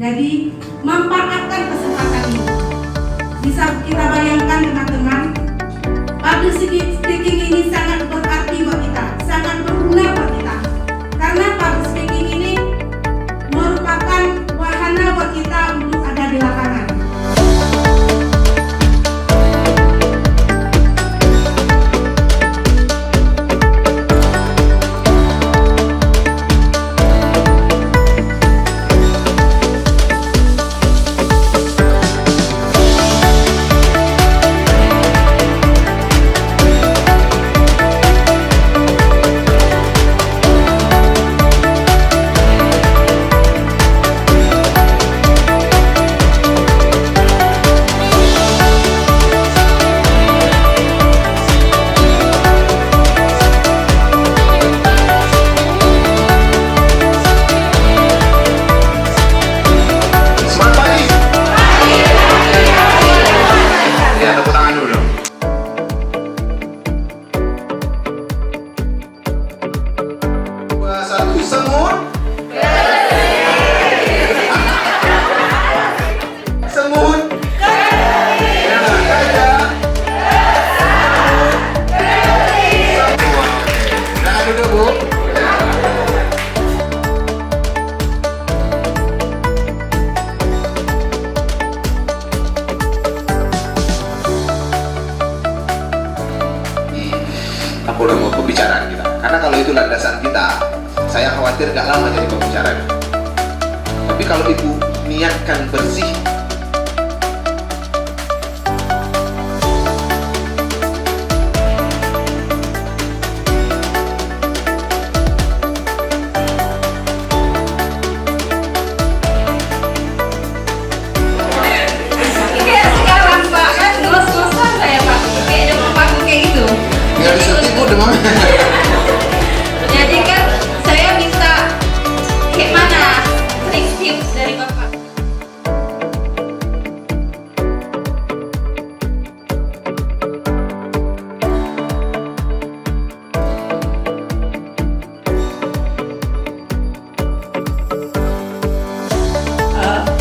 Jadi memanfaatkan kesempatan ini. Bisa kita bayangkan teman-teman, public speaking ini sangat berarti buat kita, sangat berguna buat kita. Karena public speaking ini merupakan wahana buat kita untuk ada di lapangan. Aku udah mau pembicaraan kita, karena kalau itu landasan kita, saya khawatir gak lama jadi pembicaraan. Tapi kalau ibu niatkan bersih, jadi kan saya bisa gimana tips dari Bapak.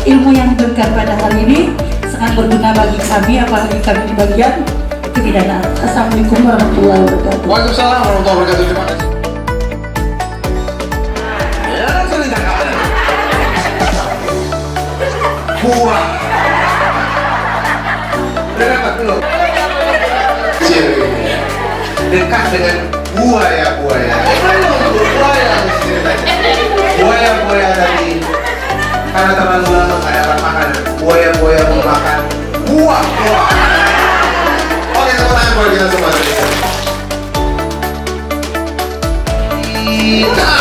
Ilmu yang diberikan pada hari ini sangat berguna bagi kami, apalagi kami di bagian kebidanan. Assalamualaikum warahmatullahi wabarakatuh. Waalaikumsalam warahmatullahi wabarakatuh. Terima kasih. Ya, langsung ditangkap. Buah. Udah dapat belum? Dekat dengan buaya. Buaya tadi. Karena terlalu lama nggak dapat makan, buaya memakan buah. Oke, tepuk tangan buat kita semua. Kita